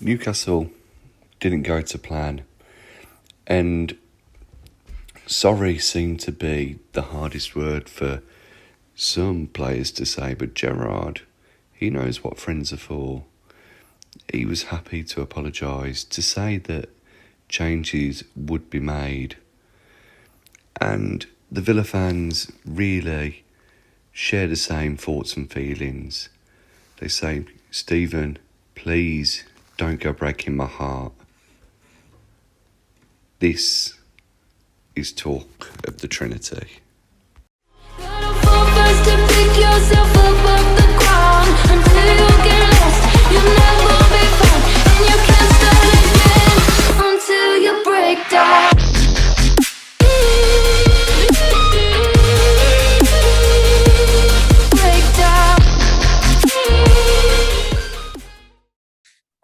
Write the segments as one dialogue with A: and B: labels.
A: Newcastle didn't go to plan, and sorry seemed to be the hardest word for some players to say, but Gerrard, he knows what friends are for. He was happy to apologise, to say that changes would be made. And the Villa fans really share the same thoughts and feelings. They say, Stephen, please don't go breaking my heart. This is talk of the Trinity.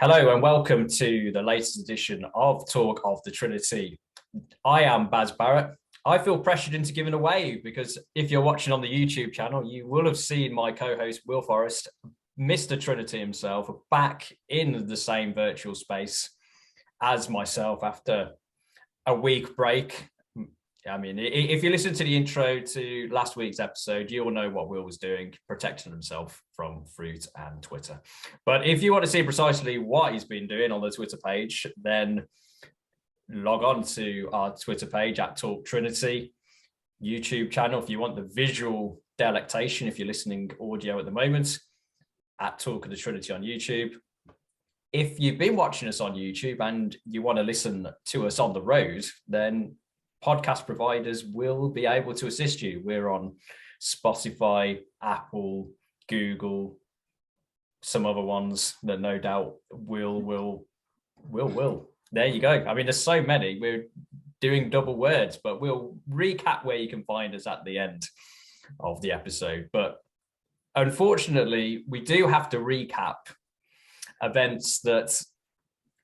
B: Hello and welcome to the latest edition of Talk of the Trinity. I am Baz Barrett. I feel pressured into giving away because if you're watching on the YouTube channel, you will have seen my co-host Will Forrest, Mr. Trinity himself, back in the same virtual space as myself after a week break. I mean, if you listen to the intro to last week's episode, you'll know what Will was doing, protecting himself from fruit and Twitter. But if you want to see precisely what he's been doing on the Twitter page, then log on to our Twitter page at Talk Trinity, YouTube channel if you want the visual delectation, if you're listening audio at the moment, at Talk of the Trinity on YouTube. If you've been watching us on YouTube and you want to listen to us on the road, then podcast providers will be able to assist you. We're on Spotify, Apple, Google, some other ones that no doubt will. There you go. I mean, there's so many. We're doing double words, but we'll recap where you can find us at the end of the episode. But unfortunately, we do have to recap events that,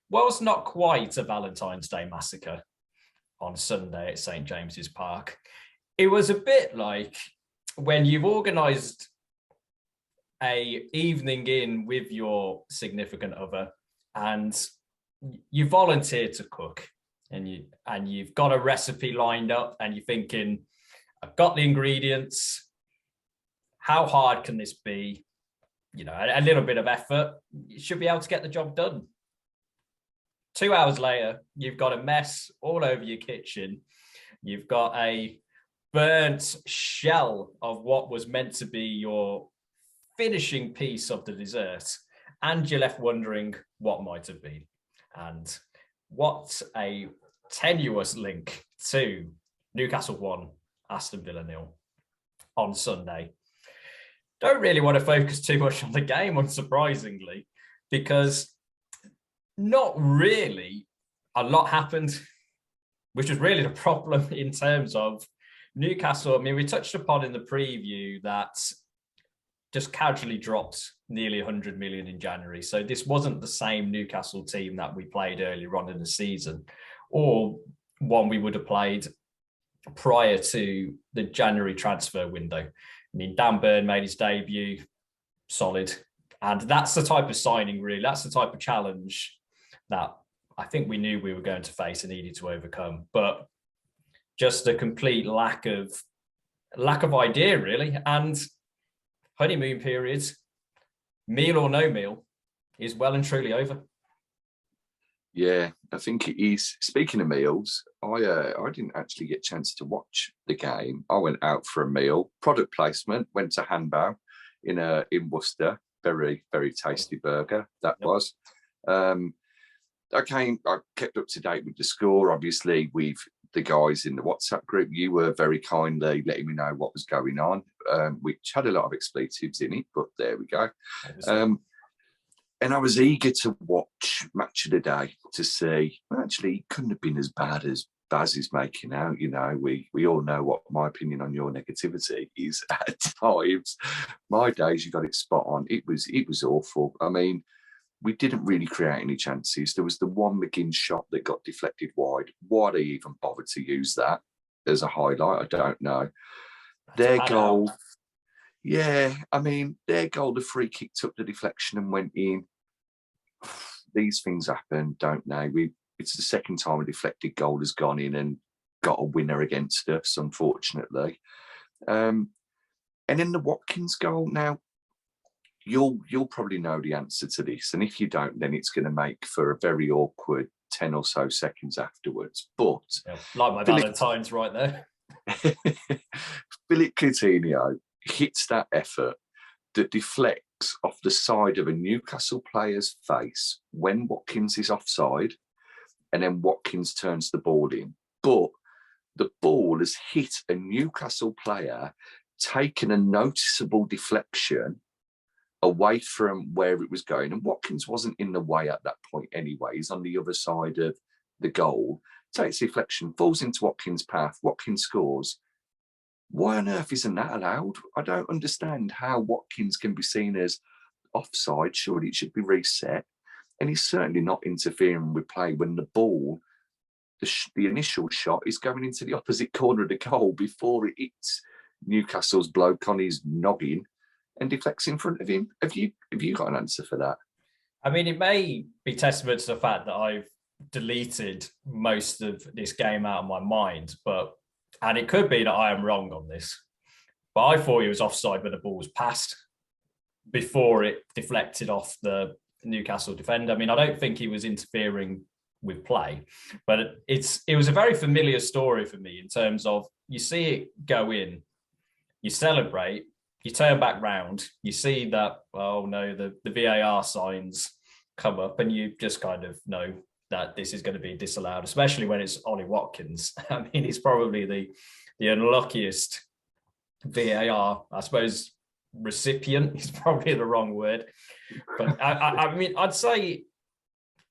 B: well, it's not quite a Valentine's Day massacre on Sunday at St. James's Park. It was a bit like when you've organised a evening in with your significant other and you volunteer to cook and you've got a recipe lined up and you're thinking, I've got the ingredients, how hard can this be? You know, a little bit of effort, you should be able to get the job done. 2 hours later, you've got a mess all over your kitchen. You've got a burnt shell of what was meant to be your finishing piece of the dessert. And you're left wondering what might have been. And what a tenuous link to Newcastle 1, Aston Villa 0 on Sunday. Don't really want to focus too much on the game, unsurprisingly, because not really a lot happened, which was really the problem in terms of Newcastle. I mean, we touched upon in the preview that just casually dropped nearly 100 million in January. So this wasn't the same Newcastle team that we played earlier on in the season, or one we would have played prior to the January transfer window. I mean, Dan Burn made his debut, solid. And that's the type of signing, really. That's the type of challenge that I think we knew we were going to face and needed to overcome. But just a complete lack of idea, really. And honeymoon period, meal or no meal, is well and truly over.
C: Yeah, I think it is. Speaking of meals, I didn't actually get a chance to watch the game. I went out for a meal, product placement, went to Hanbao in Worcester. Very, very tasty burger that was. I kept up to date with the score, obviously, with the guys in the WhatsApp group. You were very kindly letting me know what was going on, which had a lot of expletives in it, but there we go. And I was eager to watch Match of the Day to see, actually, it couldn't have been as bad as Baz is making out. You know, we all know what my opinion on your negativity is at times. My days, you got it spot on. It was awful. I mean, we didn't really create any chances. There was the one McGinn shot that got deflected wide. Why they even bothered to use that as a highlight, I don't know. Their goal, yeah, I mean, their goal, the free kick took the deflection and went in. these things happen, don't they? It's the second time a deflected goal has gone in and got a winner against us, unfortunately. And then the Watkins goal. Now, you'll probably know the answer to this, and if you don't, then it's going to make for a very awkward 10 or so seconds afterwards. But
B: like my Valentine's right there.
C: Philip Coutinho hits that effort that deflects off the side of a Newcastle player's face when Watkins is offside, and then Watkins turns the ball in. But the ball has hit a Newcastle player, taken a noticeable deflection away from where it was going. And Watkins wasn't in the way at that point anyway. He's on the other side of the goal, takes deflection, falls into Watkins' path. Watkins scores. Why on earth isn't that allowed? I don't understand how Watkins can be seen as offside. Surely it should be reset. And he's certainly not interfering with play when the ball, the initial shot, is going into the opposite corner of the goal before it hits Newcastle's bloke on his noggin and deflects in front of him. Have you got an answer for that?
B: I mean, it may be testament to the fact that I've deleted most of this game out of my mind, and it could be that I am wrong on this, but I thought he was offside when the ball was passed before it deflected off the Newcastle defender. I mean, I don't think he was interfering with play, but it was a very familiar story for me in terms of, you see it go in, you celebrate, you turn back round, you see that, oh no, the VAR signs come up, and you just kind of know that this is going to be disallowed, especially when it's Ollie Watkins. I mean, he's probably the unluckiest VAR, I suppose, recipient is probably the wrong word. But I mean, I'd say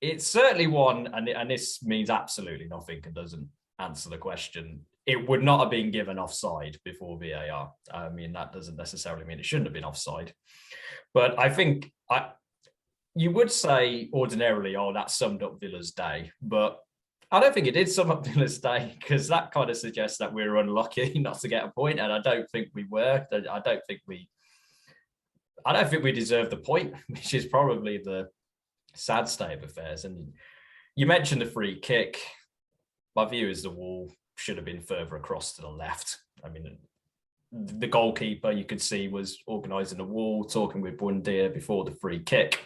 B: it's certainly one, and this means absolutely nothing and doesn't answer the question. It would not have been given offside before VAR. I mean, that doesn't necessarily mean it shouldn't have been offside. But I think you would say ordinarily, oh, that summed up Villa's day. But I don't think it did sum up Villa's day, because that kind of suggests that we were unlucky not to get a point. And I don't think we were. I don't think we deserved the point, which is probably the sad state of affairs. And you mentioned the free kick. My view is the wall should have been further across to the left. I mean, the goalkeeper, you could see, was organising the wall, talking with Buendia before the free kick.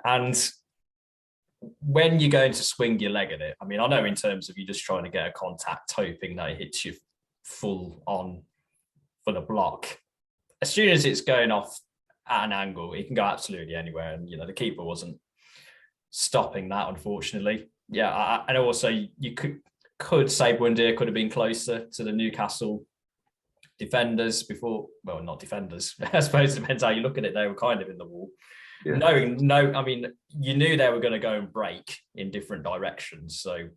B: And when you're going to swing your leg at it, I mean, I know in terms of you just trying to get a contact, hoping that it hits you full on for the block. As soon as it's going off at an angle, it can go absolutely anywhere. And, the keeper wasn't stopping that, unfortunately. Yeah, and also you could say Buendia could have been closer to the Newcastle defenders before. Well, not defenders. I suppose it depends how you look at it. They were kind of in the wall. Yeah. I mean, you knew they were going to go and break in different directions. So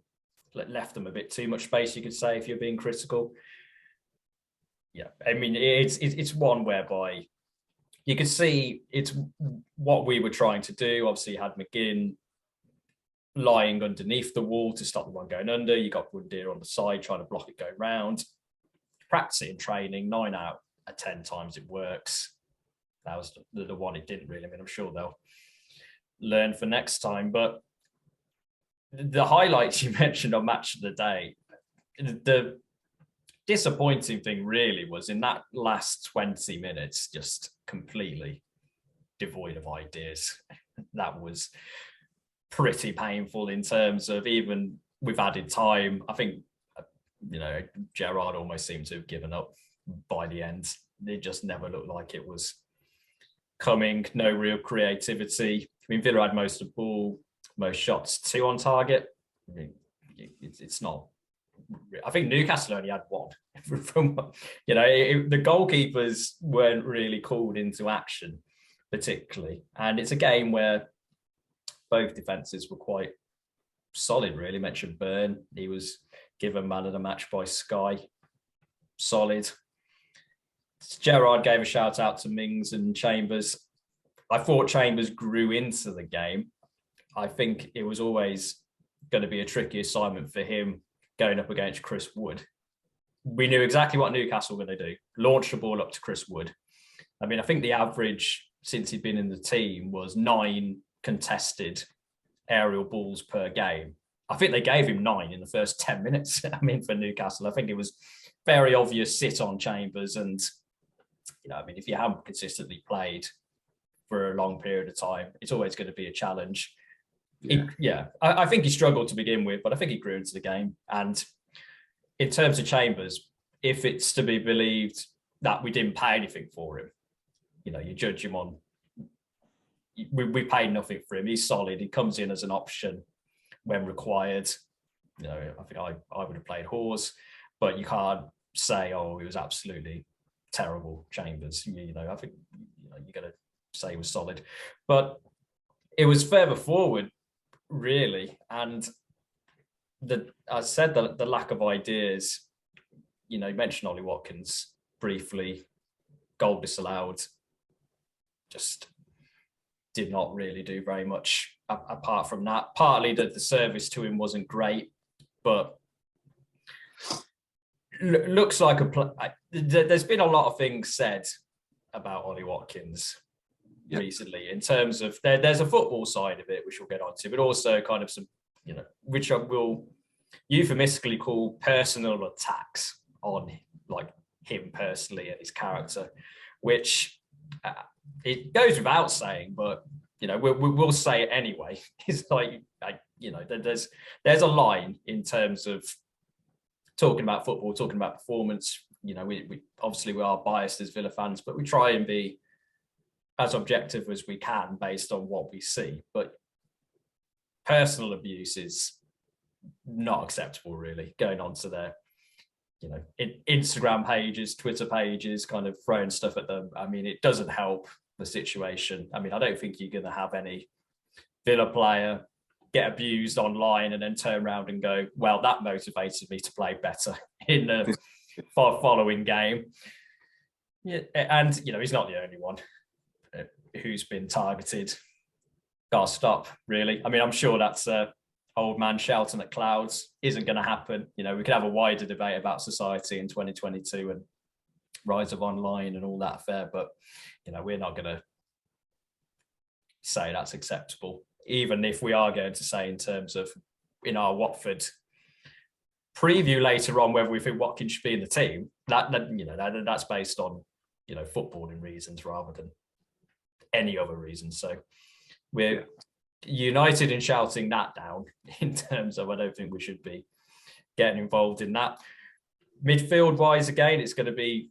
B: left them a bit too much space, you could say, if you're being critical. Yeah, I mean, it's one whereby you could see it's what we were trying to do. Obviously, you had McGinn lying underneath the wall to stop the one going under. You got Buendia on the side trying to block it going round. Practice it in training, 9 out of 10 times it works. That was the one it didn't really. I mean, I'm sure they'll learn for next time. But the highlights you mentioned on Match of the Day, the disappointing thing really was in that last 20 minutes, just completely devoid of ideas. That was pretty painful in terms of, even with added time, I think, Gerrard almost seemed to have given up by the end. It just never looked like it was coming. No real creativity. I mean, Villa had most of the ball, most shots, 2 on target. I mean, it's not. I think Newcastle only had 1. The goalkeepers weren't really called into action particularly, and it's a game where both defences were quite solid. Really, mentioned Byrne. He was given man of the match by Sky. Solid. Gerrard gave a shout out to Mings and Chambers. I thought Chambers grew into the game. I think it was always going to be a tricky assignment for him going up against Chris Wood. We knew exactly what Newcastle were going to do. Launch the ball up to Chris Wood. I mean, I think the average since he'd been in the team was 9 contested aerial balls per game. I think they gave him 9 in the first 10 minutes. I mean, for Newcastle, I think it was very obvious sit on Chambers. And, I mean, if you haven't consistently played for a long period of time, it's always going to be a challenge. I think he struggled to begin with, but I think he grew into the game. And in terms of Chambers, if it's to be believed that we didn't pay anything for him, you judge him on, we paid nothing for him. He's solid. He comes in as an option when required. I think I would have played Hawes, but you can't say, oh, he was absolutely terrible, Chambers. I think you got to say he was solid. But it was further forward, really. And I said that the lack of ideas, you mentioned Ollie Watkins briefly, goal disallowed, just did not really do very much apart from that. Partly that the service to him wasn't great, but looks like there's been a lot of things said about Ollie Watkins recently in terms of there's a football side of it, which we'll get onto, but also kind of some, which I will euphemistically call personal attacks on like him personally and his character, which it goes without saying, but we'll say it anyway. It's like there's a line in terms of talking about football, talking about performance. We obviously we are biased as Villa fans, but we try and be as objective as we can based on what we see. But personal abuse is not acceptable, really. Going on to their Instagram pages, Twitter pages, kind of throwing stuff at them. I mean, it doesn't help the situation. I mean, I don't think you're going to have any Villa player get abused online and then turn around and go, well, that motivated me to play better in the following game. Yeah, and, he's not the only one who's been targeted. Gotta stop, really. I mean, I'm sure that's old man shouting at clouds isn't going to happen. We could have a wider debate about society in 2022 and rise of online and all that affair, but we're not going to say that's acceptable, even if we are going to say in terms of in our Watford preview later on whether we think Watkins should be in the team. That's based on footballing reasons rather than any other reason. So we're united in shouting that down in terms of I don't think we should be getting involved in that. Midfield wise, again, it's going to be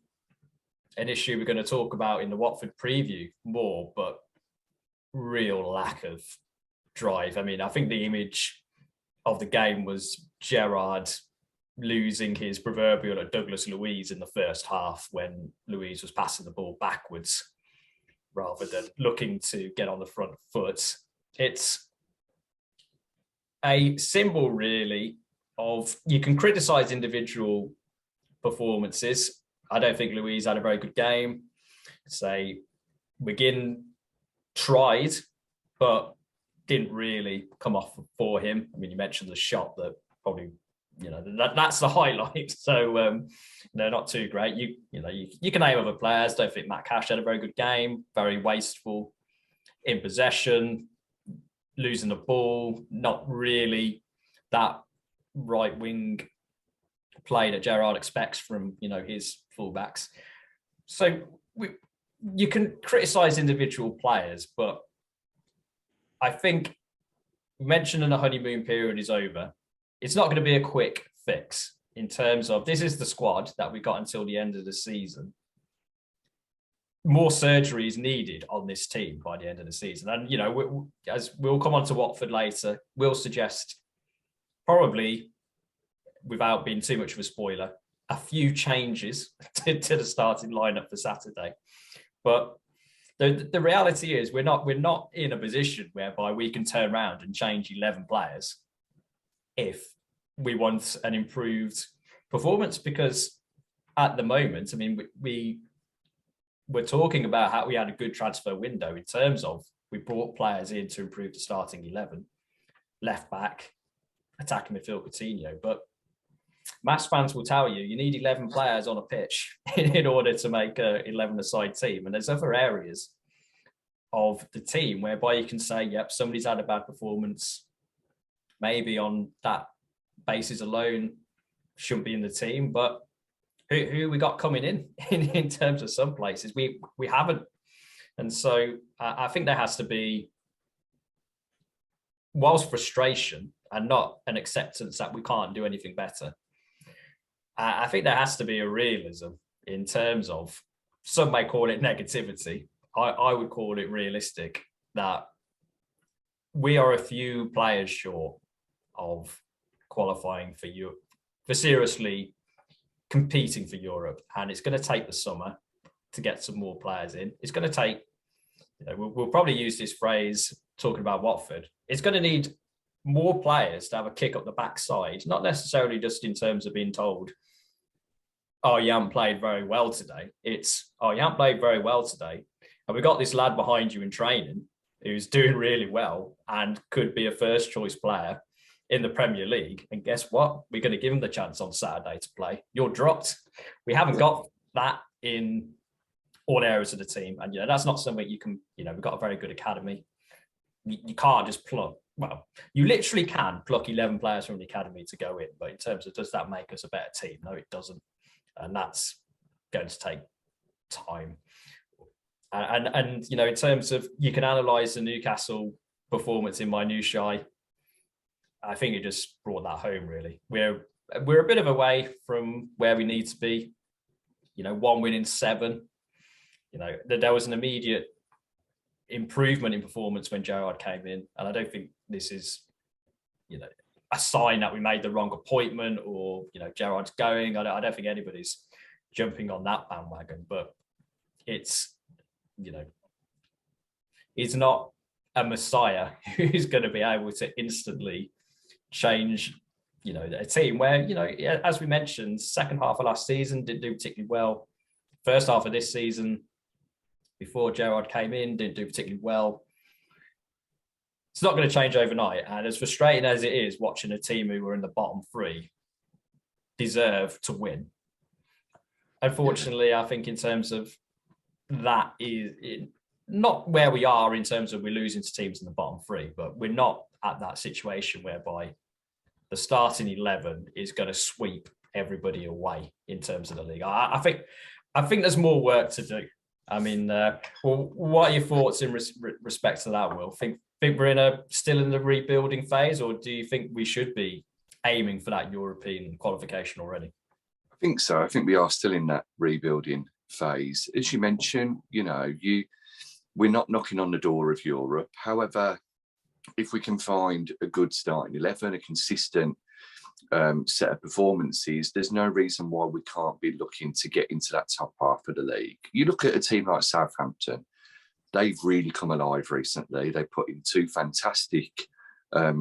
B: an issue we're going to talk about in the Watford preview more, but real lack of drive. I mean, I think the image of the game was Gerrard losing his proverbial at Douglas Luiz in the first half when Luiz was passing the ball backwards rather than looking to get on the front foot. It's a symbol, really, of you can criticise individual performances. I don't think Luiz had a very good game. Say, McGinn tried, but didn't really come off for him. I mean, you mentioned the shot that probably, that's the highlight. So, not too great. You can name other players. Don't think Matt Cash had a very good game. Very wasteful in possession, losing the ball. Not really that right wing play that Gerrard expects from his fullbacks. So you can criticise individual players, but I think mentioning the honeymoon period is over. It's not going to be a quick fix in terms of this is the squad that we got until the end of the season. More surgery is needed on this team by the end of the season. And, as we'll come on to Watford later, we'll suggest probably, without being too much of a spoiler, a few changes to the starting lineup for Saturday. But the reality is we're not in a position whereby we can turn around and change 11 players if we want an improved performance, because at the moment, I mean, we're talking about how we had a good transfer window in terms of we brought players in to improve the starting 11, left back, attacking midfield Coutinho. But Mass fans will tell you need 11 players on a pitch in order to make a 11-a-side team. And there's other areas of the team whereby you can say, yep, somebody's had a bad performance, maybe on that basis alone shouldn't be in the team. But who we got coming in terms of some places? We haven't. And so I think there has to be, whilst frustration and not an acceptance that we can't do anything better, I think there has to be a realism in terms of, some may call it negativity. I would call it realistic, that we are a few players short of qualifying for Europe, for seriously competing for Europe. And it's going to take the summer to get some more players in. It's going to take, we'll probably use this phrase talking about Watford. It's going to need more players to have a kick up the backside, not necessarily just in terms of being told, oh, you haven't played very well today. It's, oh, you haven't played very well today. And we've got this lad behind you in training who's doing really well and could be a first choice player in the Premier League. And guess what? We're going to give him the chance on Saturday to play. You're dropped. We haven't got that in all areas of the team. And, that's not something you can, we've got a very good academy. You can't just pluck, well, you literally can pluck 11 players from the academy to go in. But in terms of, does that make us a better team? No, it doesn't. And that's going to take time. And in terms of, you can analyse the Newcastle performance in minutiae, I think it just brought that home, really. We're a bit of a way from where we need to be. 1 win in 7. There was an immediate improvement in performance when Gerrard came in. And I don't think this is, a sign that we made the wrong appointment or, Gerrard's going. I don't think anybody's jumping on that bandwagon, but it's, he's not a messiah who's going to be able to instantly change, a team where, as we mentioned, second half of last season didn't do particularly well. First half of this season, before Gerrard came in, didn't do particularly well. It's not going to change overnight. And as frustrating as it is watching a team who were in the bottom 3 deserve to win, unfortunately, I think in terms of that is not where we are in terms of we're losing to teams in the bottom 3, but we're not at that situation whereby the starting 11 is going to sweep everybody away in terms of the league. I think there's more work to do. I mean, what are your thoughts in respect to that, Will? Think we're still in the rebuilding phase, or do you think we should be aiming for that European qualification already?
C: I think so. I think we are still in that rebuilding phase. As you mentioned, we're not knocking on the door of Europe. However, if we can find a good starting 11, a consistent set of performances, there's no reason why we can't be looking to get into that top half of the league. You look at a team like Southampton, they've really come alive recently. They put in 2 fantastic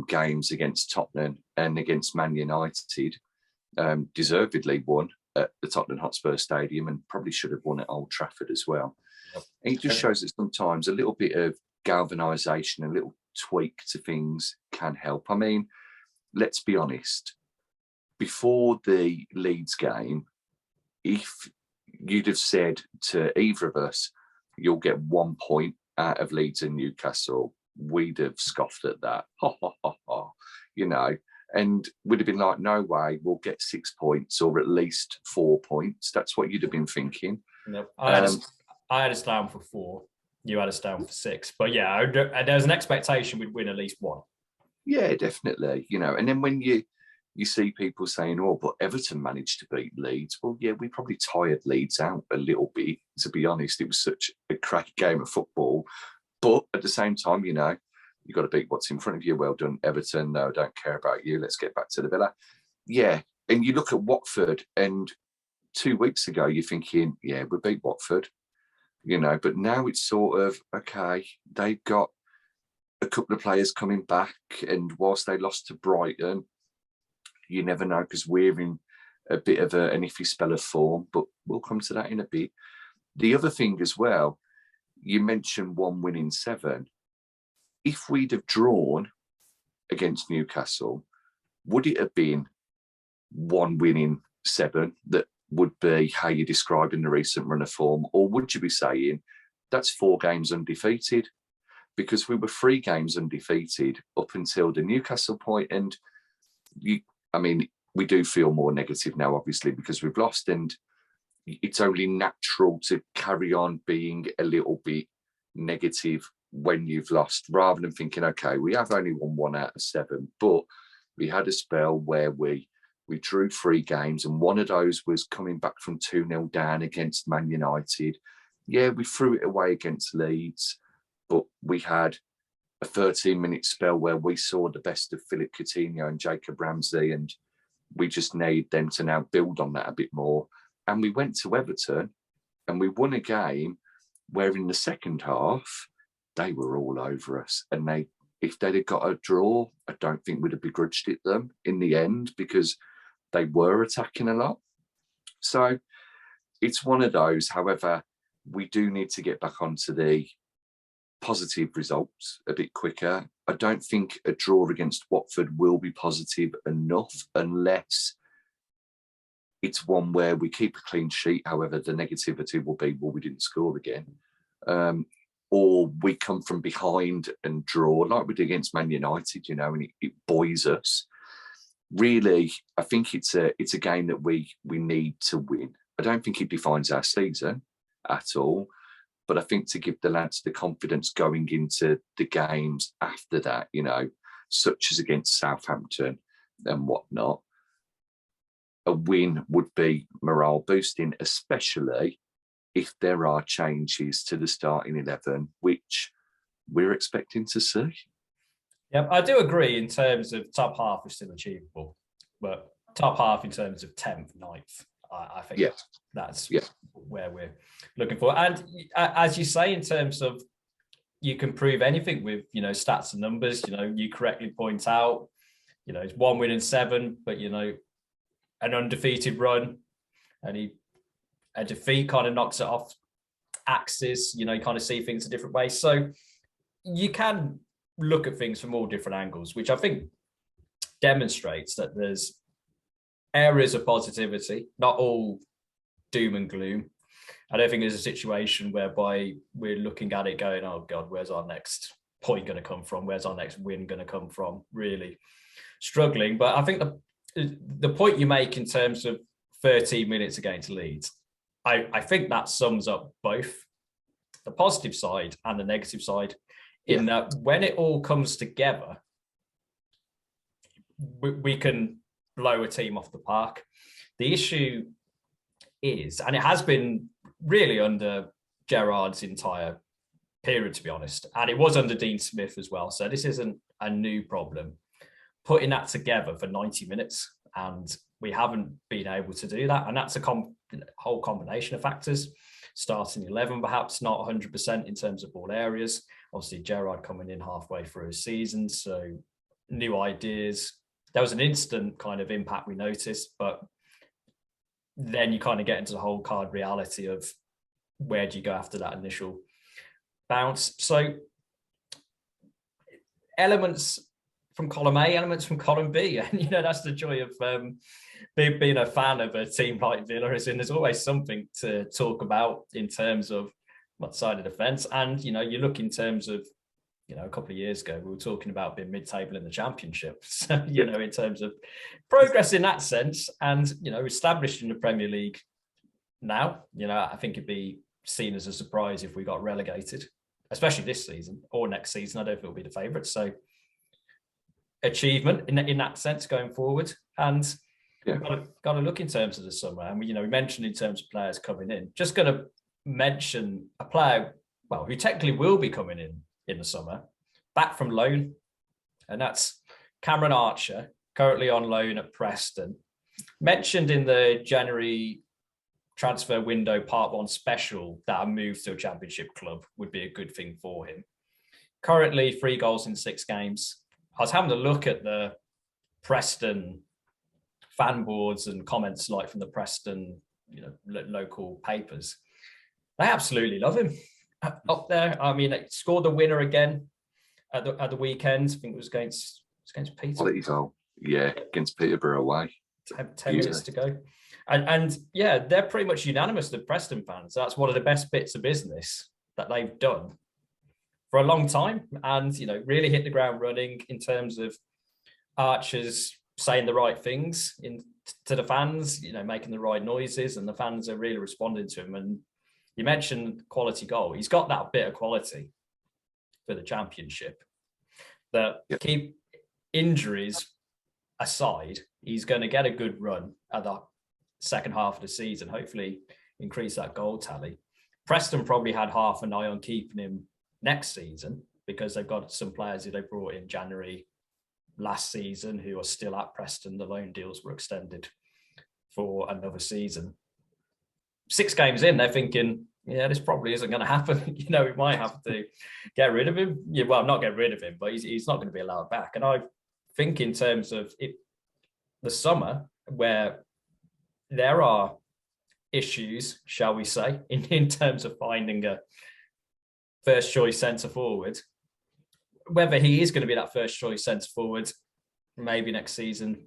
C: games against Tottenham and against Man United, deservedly won at the Tottenham Hotspur Stadium and probably should have won at Old Trafford as well. Yep. And it just shows that sometimes a little bit of galvanisation, a little tweak to things can help. I mean, let's be honest, before the Leeds game, if you'd have said to either of us, you'll get 1 point out of Leeds and Newcastle, we'd have scoffed at that. Ha, ha, ha, ha. And we'd have been like, no way, we'll get 6 points or at least 4 points. That's what you'd have been thinking.
B: Nope. I had us down for 4. You had us down for 6. But yeah, there's an expectation we'd win at least 1. Yeah,
C: definitely. And then when you see people saying, oh, but Everton managed to beat Leeds. Well, yeah, we probably tired Leeds out a little bit, to be honest. It was such a cracking game of football. But at the same time, you've got to beat what's in front of you. Well done, Everton. No, I don't care about you. Let's get back to the Villa. Yeah. And you look at Watford, and 2 weeks ago, you're thinking, yeah, we beat Watford. But now it's sort of, okay, they've got a couple of players coming back. And whilst they lost to Brighton, you never know, because we're in a bit of an iffy spell of form, but we'll come to that in a bit. The other thing as well, you mentioned 1 win in 7. If we'd have drawn against Newcastle, would it have been 1 win in 7 that would be how you're describing the recent run of form? Or would you be saying that's 4 games undefeated? because we were 3 games undefeated up until the Newcastle point. And we do feel more negative now, obviously, because we've lost, and it's only natural to carry on being a little bit negative when you've lost, rather than thinking, okay, we have only won 1 out of 7, but we had a spell where we drew 3 games, and one of those was coming back from 2-0 down against Man United. Yeah, we threw it away against Leeds, but we had a 13-minute spell where we saw the best of Philip Coutinho and Jacob Ramsey, and we just need them to now build on that a bit more. And we went to Everton and we won a game where in the second half, they were all over us. And if they'd have got a draw, I don't think we'd have begrudged it them in the end, because they were attacking a lot. So it's one of those. However, we do need to get back onto the positive results a bit quicker. I don't think a draw against Watford will be positive enough unless it's one where we keep a clean sheet. However, the negativity will be, well, we didn't score again. Or we come from behind and draw like we did against Man United, and it buoys us. Really, I think it's a game that we need to win. I don't think it defines our season at all, but I think to give the lads the confidence going into the games after that, such as against Southampton and whatnot, a win would be morale boosting, especially if there are changes to the starting 11, which we're expecting to see.
B: Yeah, I do agree in terms of top half is still achievable, but top half in terms of 10th, 9th, I think that's where we're looking for. And as you say, in terms of you can prove anything with, stats and numbers, you correctly point out, it's 1 win and 7, but, an undefeated run, and a defeat kind of knocks it off axis, you kind of see things a different way. So you can look at things from all different angles, which I think demonstrates that there's areas of positivity, not all doom and gloom. I don't think there's a situation whereby we're looking at it going, oh God, where's our next point going to come from? Where's our next win going to come from? Really struggling. But I think the point you make in terms of 13 minutes against Leeds, I think that sums up both the positive side and the negative side, in that when it all comes together, we can blow a team off the park. The issue is, and it has been really under Gerrard's entire period, to be honest, and it was under Dean Smith as well, so this isn't a new problem, putting that together for 90 minutes, and we haven't been able to do that. And that's a whole combination of factors. Starting 11, perhaps not 100% in terms of all areas. Obviously, Gerrard coming in halfway through his season, so new ideas. There was an instant kind of impact we noticed, but then you kind of get into the whole card reality of where do you go after that initial bounce. So elements from column A, elements from column B. And, that's the joy of being a fan of a team like Villa, is there's always something to talk about in terms of what side of the fence. And, you look in terms of, a couple of years ago, we were talking about being mid-table in the Championship. So, in terms of progress in that sense and, established in the Premier League now, I think it'd be seen as a surprise if we got relegated, especially this season or next season. I don't think it'll be the favourites. So achievement in that sense going forward. And we've got to look in terms of the summer. And, we mentioned in terms of players coming in, just going to mention a player, who technically will be coming in the summer, back from loan, and that's Cameron Archer, currently on loan at Preston. Mentioned in the January transfer window part 1 special that a move to a Championship club would be a good thing for him. Currently 3 goals in 6 games. I was having a look at the Preston fan boards and comments like from the Preston, local papers. They absolutely love him up there. I mean, they scored the winner again at the weekend. I think it was against Peterborough.
C: Quality goal. Yeah, against Peterborough away.
B: 10 minutes to go. And they're pretty much unanimous, the Preston fans. That's one of the best bits of business that they've done for a long time, and really hit the ground running in terms of Archer's saying the right things to the fans, making the right noises, and the fans are really responding to him. And you mentioned quality goal. He's got that bit of quality for the Championship that, keep injuries aside, he's going to get a good run at the second half of the season, hopefully increase that goal tally. Preston probably had half an eye on keeping him next season because they've got some players who they brought in January last season who are still at Preston. The loan deals were extended for another season. 6 games in, they're thinking, this probably isn't going to happen. We might have to get rid of him. Well, not get rid of him, but he's not going to be allowed back. And I think in terms of the summer, where there are issues, shall we say, in terms of finding a first choice centre forward, whether he is going to be that first choice centre forward, maybe next season,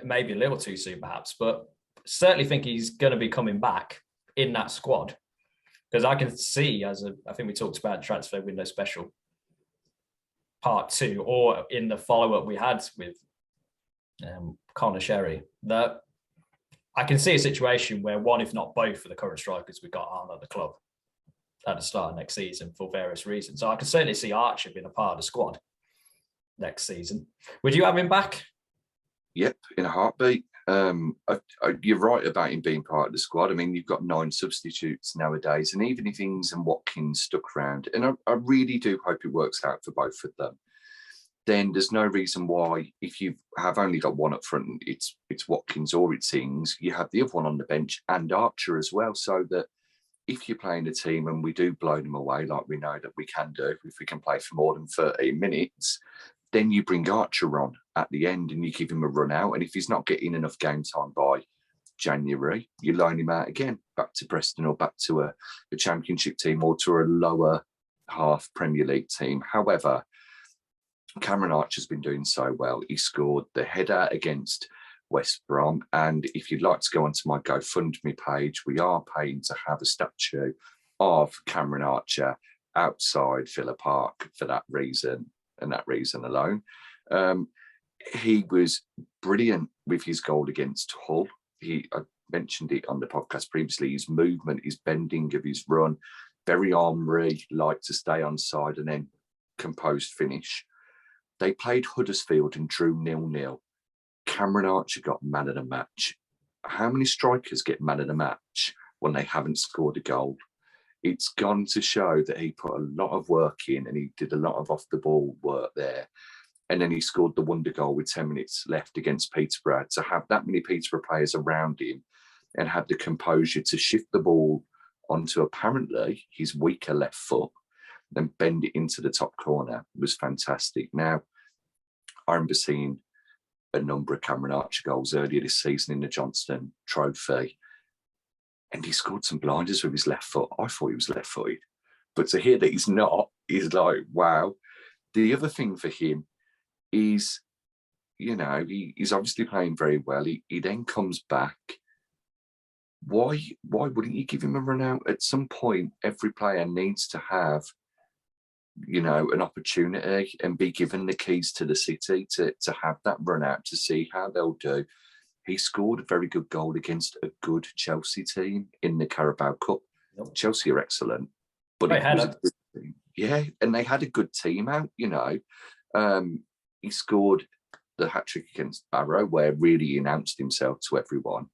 B: maybe a little too soon perhaps, but certainly think he's going to be coming back in that squad. Because I can see, I think we talked about transfer window special part 2, or in the follow-up we had with Connor Sherry, that I can see a situation where one, if not both, of the current strikers we've got aren't at the club at the start of next season for various reasons. So I can certainly see Archer being a part of the squad next season. Would you have him back?
C: Yep, in a heartbeat. You're right about him being part of the squad. I mean, you've got 9 substitutes nowadays, and even if Ings and Watkins stuck around, and I really do hope it works out for both of them, then there's no reason why, if you have only got one up front, it's Watkins or it's Ings, you have the other one on the bench and Archer as well, so that if you're playing a team and we do blow them away, like we know that we can do, if we can play for more than 13 minutes, then you bring Archer on at the end and you give him a run out. And if he's not getting enough game time by January, you loan him out again, back to Preston or back to a Championship team or to a lower half Premier League team. However, Cameron Archer's been doing so well. He scored the header against West Brom. And if you'd like to go onto my GoFundMe page, we are paying to have a statue of Cameron Archer outside Villa Park for that reason, and that reason alone. He was brilliant with his goal against Hull. I mentioned it on the podcast previously, his movement, his bending of his run, very armoury, like to stay on side and then composed finish. They played Huddersfield and drew 0-0. Cameron Archer got man of the match. How many strikers get man of the match when they haven't scored a goal? It's gone to show that he put a lot of work in and he did a lot of off-the-ball work there. And then he scored the wonder goal with 10 minutes left against Peterborough. To have that many Peterborough players around him and have the composure to shift the ball onto apparently his weaker left foot, then bend it into the top corner was fantastic. Now, I remember seeing a number of Cameron Archer goals earlier this season in the Johnston Trophy, and he scored some blinders with his left foot. I thought he was left-footed, but to hear that he's not, is like, wow. The other thing for him is, he's obviously playing very well. He then comes back. Why wouldn't you give him a run out? At some point, every player needs to have, an opportunity and be given the keys to the city to have that run out to see how they'll do. He scored a very good goal against a good Chelsea team in the Carabao Cup. Yep. Chelsea are excellent, but it was a good team. Yeah, and they had a good team out, He scored the hat-trick against Barrow, where really he announced himself to everyone.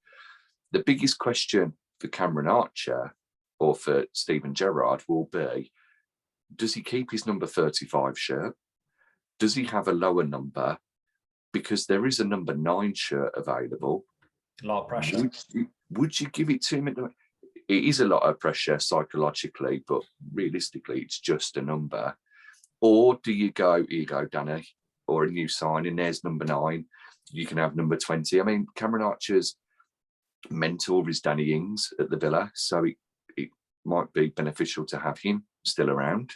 C: The biggest question for Cameron Archer or for Steven Gerrard will be, does he keep his number 35 shirt? Does he have a lower number? Because there is a number 9 shirt available.
B: A lot of pressure.
C: Would you give it to him? It is a lot of pressure psychologically, but realistically, it's just a number. Or do you go, here you go, Danny, or a new sign, and there's number 9. You can have number 20. I mean, Cameron Archer's mentor is Danny Ings at the Villa, so it might be beneficial to have him still around.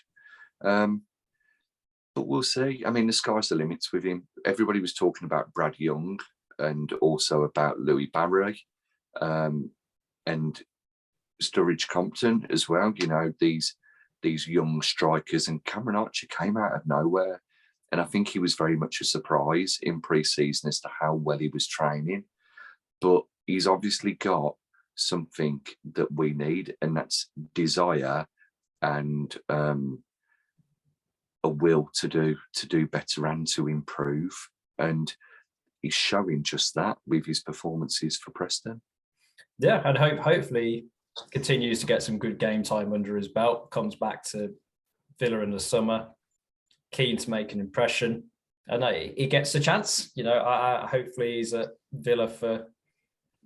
C: But we'll see. I mean, the sky's the limits with him. Everybody was talking about Brad Young and also about Louis Barry and Sturridge Compton as well. These these young strikers, and Cameron Archer came out of nowhere. And I think he was very much a surprise in pre-season as to how well he was training. But he's obviously got something that we need, and that's desire and a will to do better and to improve. And he's showing just that with his performances for Preston.
B: Yeah, and hopefully continues to get some good game time under his belt, comes back to Villa in the summer, keen to make an impression, and he gets a chance. Hopefully he's at Villa for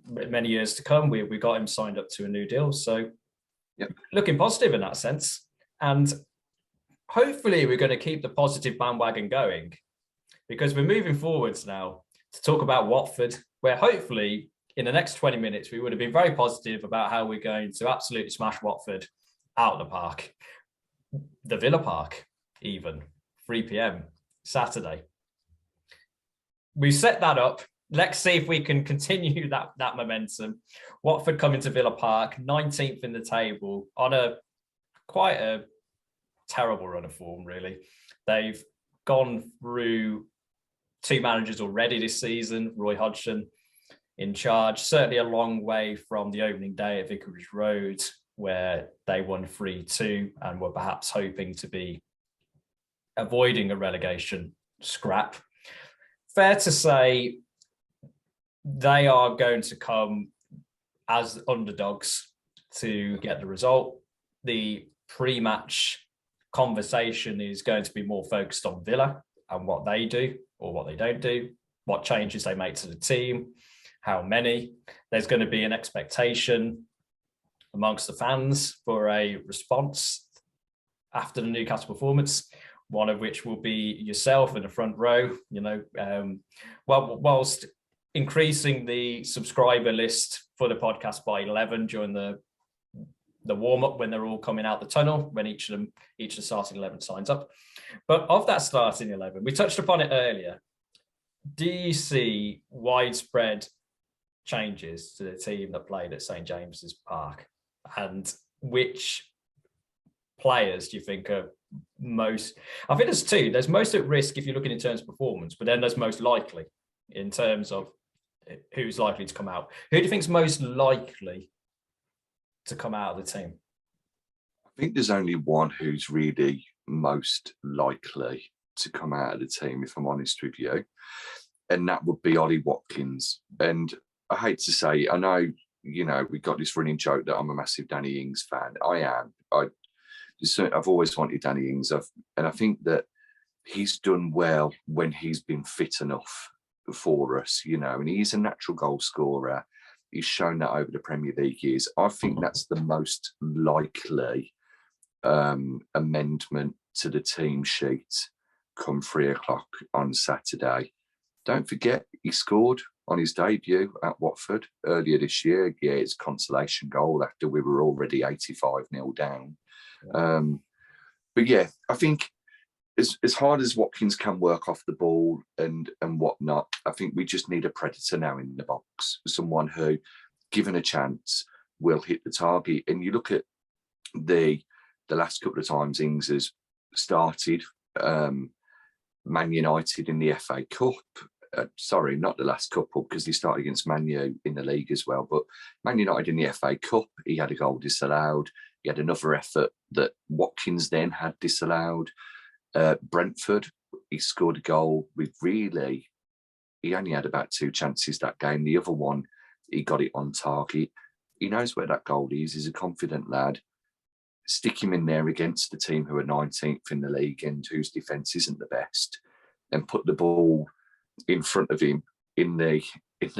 B: many years to come. We got him signed up to a new deal, so
C: yep.
B: Looking positive in that sense. And hopefully we're going to keep the positive bandwagon going, because we're moving forwards now to talk about Watford, where hopefully in the next 20 minutes, we would have been very positive about how we're going to absolutely smash Watford out of the park. The Villa Park, even, 3 p.m, Saturday. We've set that up. Let's see if we can continue that momentum. Watford coming to Villa Park, 19th in the table, on quite a terrible run of form, really. They've gone through 2 managers already this season, Roy Hodgson in charge, certainly a long way from the opening day at Vicarage Road, where they won 3-2 and were perhaps hoping to be avoiding a relegation scrap. Fair to say they are going to come as underdogs to get the result. The pre-match conversation is going to be more focused on Villa and what they do or what they don't do, what changes they make to the team, how many. There's going to be an expectation amongst the fans for a response after the Newcastle performance, one of which will be yourself in the front row, whilst increasing the subscriber list for the podcast by 11 during the warm-up when they're all coming out the tunnel, when each of the starting 11 signs up. But of that starting 11, we touched upon it earlier. Do you see widespread changes to the team that played at St. James's Park? And which players do you think are most... I think there's 2. There's most at risk if you're looking in terms of performance, but then there's most likely in terms of who's likely to come out. Who do you think is most likely to come out of the team?
C: I think there's only one who's really most likely to come out of the team, if I'm honest with you, and that would be Ollie Watkins. And I hate to say, I know, we got this running joke that I'm a massive Danny Ings fan. I am. I've always wanted Danny Ings, and I think that he's done well when he's been fit enough for us, and he's a natural goal scorer. He's shown that over the Premier League years. I think that's the most likely amendment to the team sheet come 3:00 on Saturday. Don't forget, he scored on his debut at Watford earlier this year. Yeah, it's a consolation goal after we were already 85-0 down. But yeah, I think as hard as Watkins can work off the ball and whatnot, I think we just need a predator now in the box, someone who, given a chance, will hit the target. And you look at the last couple of times Ings has started, Man United in the FA Cup. Sorry, not the last couple, because he started against Man U in the league as well. But Man United in the FA Cup, he had a goal disallowed. He had another effort that Watkins then had disallowed. Brentford, he scored a goal with he only had about 2 chances that game. The other one, he got it on target. He knows where that goal is. He's a confident lad. Stick him in there against the team who are 19th in the league and whose defence isn't the best, and put the ball in front of him in the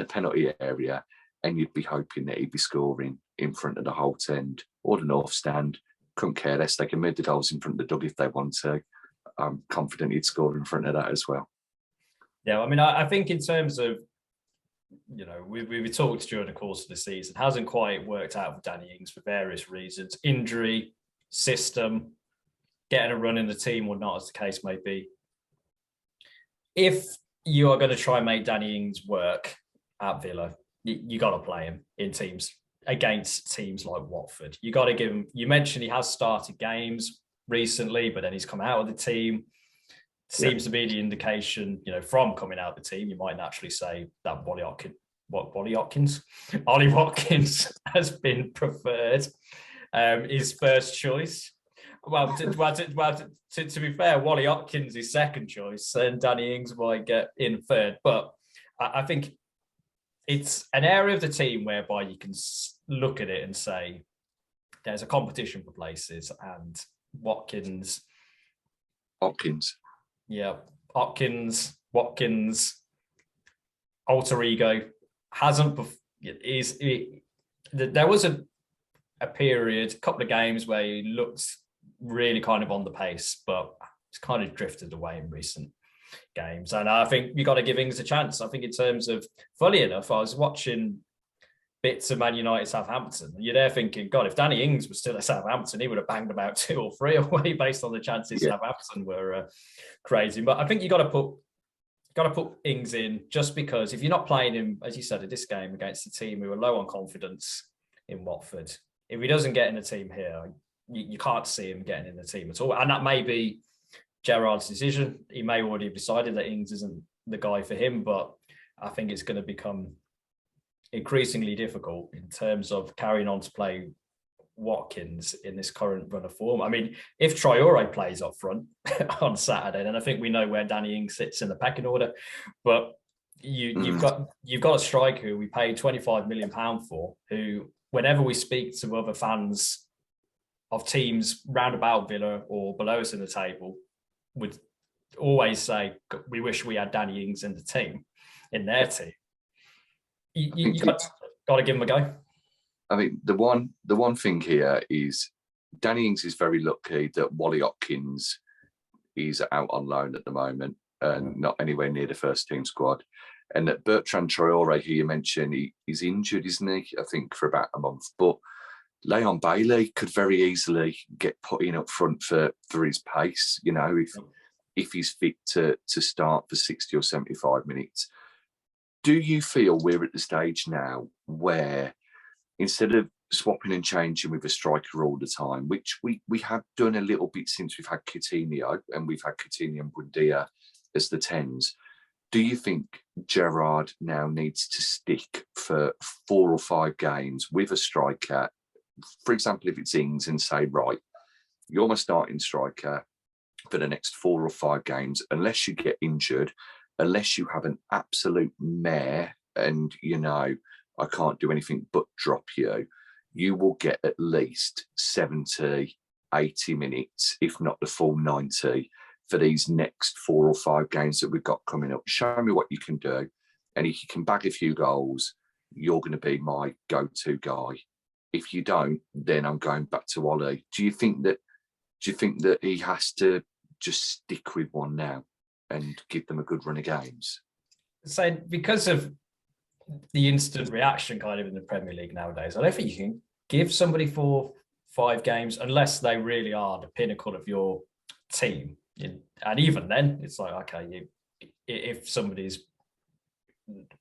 C: penalty area, and you'd be hoping that he'd be scoring in front of the Holt end or the North Stand. Couldn't care less. They can move the goals in front of the dug if they want to. I'm confident he'd score in front of that as well.
B: Yeah, I mean, I think in terms of, we talked during the course of the season, hasn't quite worked out for Danny Ings for various reasons. Injury, system, getting a run in the team or not, as the case may be. If you are going to try and make Danny Ings work at Villa, you got to play him in teams against teams like Watford. You got to give him, you mentioned he has started games. recently, but then he's come out of the team. Seems to be the indication, from coming out of the team, you might naturally say that Ollie Watkins has been preferred, his first choice. Well, to be fair, Wally Watkins is second choice, and Danny Ings might get in third. But I think it's an area of the team whereby you can look at it and say there's a competition for places, and Watkins, alter ego there was a period, a couple of games where he looked really kind of on the pace, but it's kind of drifted away in recent games. And I think you got to give Ings a chance. I think in terms of, funny enough, I was watching bits of Man United Southampton, and you're there thinking, God, if Danny Ings was still at Southampton, he would have banged about 2 or 3 away based on the chances Southampton were crazy. But I think you got to put Ings in, just because if you're not playing him, as you said, in this game against a team who are low on confidence in Watford, if he doesn't get in the team here, you can't see him getting in the team at all. And that may be Gerrard's decision. He may already have decided that Ings isn't the guy for him, but I think it's going to become increasingly difficult in terms of carrying on to play Watkins in this current run of form. I mean, if Traore plays up front on Saturday, then I think we know where Danny Ings sits in the pecking order. But you've got a striker who we paid £25 million for, who, whenever we speak to other fans of teams round about Villa or below us in the table, would always say, we wish we had Danny Ings in their team. You got to give him a go.
C: I think the one thing here is Danny Ings is very lucky that Wally Watkins is out on loan at the moment and not anywhere near the first team squad. And that Bertrand Traore, who you mentioned, he's injured, isn't he? I think for about a month. But Leon Bailey could very easily get put in up front for his pace, if he's fit to start for 60 or 75 minutes. Do you feel we're at the stage now where, instead of swapping and changing with a striker all the time, which we have done a little bit since we've had Coutinho, and we've had Coutinho and Buendia as the 10s, do you think Gerrard now needs to stick for 4 or 5 games with a striker, for example, if it's Ings, and say, right, you're my starting striker for the next 4 or 5 games, unless you get injured, unless you have an absolute mare and, I can't do anything but drop you, you will get at least 70, 80 minutes, if not the full 90, for these next 4 or 5 games that we've got coming up. Show me what you can do. And if you can bag a few goals, you're going to be my go-to guy. If you don't, then I'm going back to Ollie. Do you think that he has to just stick with one now and give them a good run of games?
B: So because of the instant reaction kind of in the Premier League nowadays, I don't think you can give somebody 4, 5 games unless they really are the pinnacle of your team. And even then, it's like, okay, if somebody's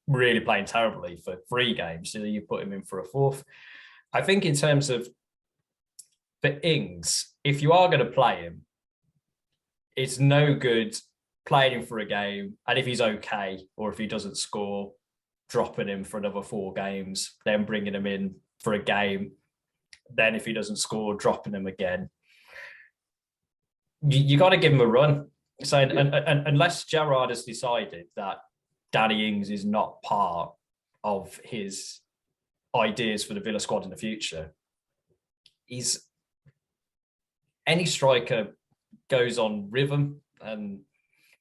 B: really playing terribly for 3 games, you put him in for a 4th. I think in terms of for Ings, if you are going to play him, it's no good playing him for a game, and if he's okay, or if he doesn't score, dropping him for another 4 games, then bringing him in for a game, then if he doesn't score, dropping him again. You got to give him a run. So and unless Gerrard has decided that Danny Ings is not part of his ideas for the Villa squad in the future, any striker goes on rhythm and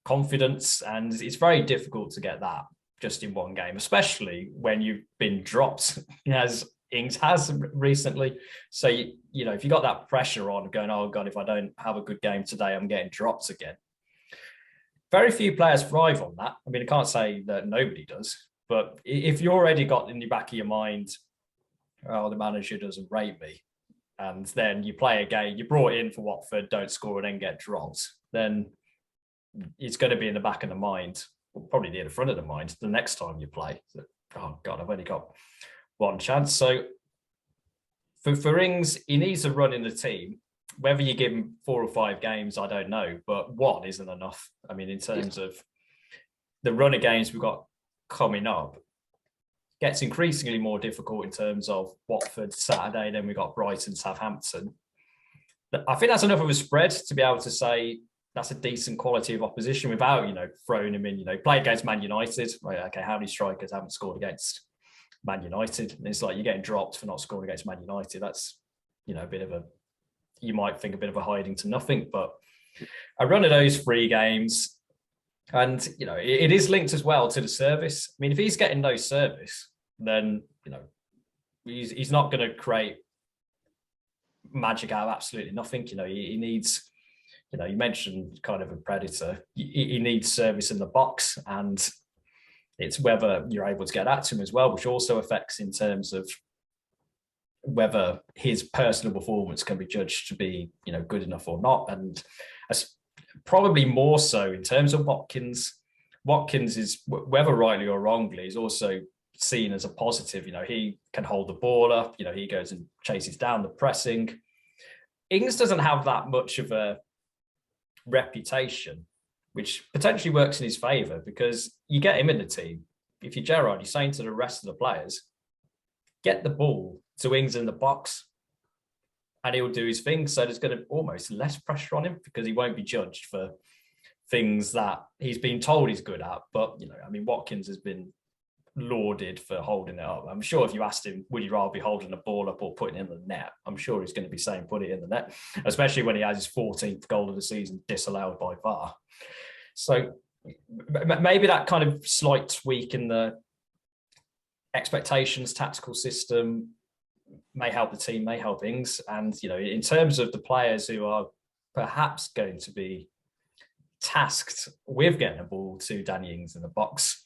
B: confidence, and it's very difficult to get that just in one game, especially when you've been dropped, as Ings has recently. So, if you got that pressure on going, oh God, if I don't have a good game today, I'm getting dropped again. Very few players thrive on that. I mean, I can't say that nobody does, but if you already got in the back of your mind, oh, the manager doesn't rate me, and then you play a game, you're brought in for Watford, don't score and then get dropped, then it's going to be in the back of the mind, probably near the front of the mind, the next time you play. So, oh God, I've only got one chance. So for Ings, he needs a run in the team. whether you give him 4 or 5 games, I don't know, but one isn't enough. I mean, in terms of the run of games we've got coming up, gets increasingly more difficult in terms of Watford Saturday, then we've got Brighton, Southampton. I think that's enough of a spread to be able to say that's a decent quality of opposition without, throwing him in, play against Man United. Right, okay, how many strikers haven't scored against Man United? And it's like you're getting dropped for not scoring against Man United. That's, a bit of you might think a bit of a hiding to nothing, but a run of those 3 games, and, it is linked as well to the service. I mean, if he's getting no service, then, he's not going to create magic out of absolutely nothing. He needs, you mentioned kind of a predator. He needs service in the box, and it's whether you're able to get that to him as well, which also affects in terms of whether his personal performance can be judged to be, good enough or not. And probably more so in terms of Watkins. Watkins is, whether rightly or wrongly, is also seen as a positive. He can hold the ball up. He goes and chases down the pressing. Ings doesn't have that much of a reputation, which potentially works in his favour, because you get him in the team. If you're Gerrard, you're saying to the rest of the players, get the ball to Ings in the box and he'll do his thing. So there's going to be almost less pressure on him, because he won't be judged for things that he's been told he's good at. But, Watkins has been lauded for holding it up. I'm sure if you asked him, would you rather be holding the ball up or putting it in the net? I'm sure he's going to be saying put it in the net, especially when he has his 14th goal of the season disallowed by VAR. So maybe that kind of slight tweak in the expectations, tactical system may help the team, may help Ings. And, in terms of the players who are perhaps going to be tasked with getting a ball to Danny Ings in the box,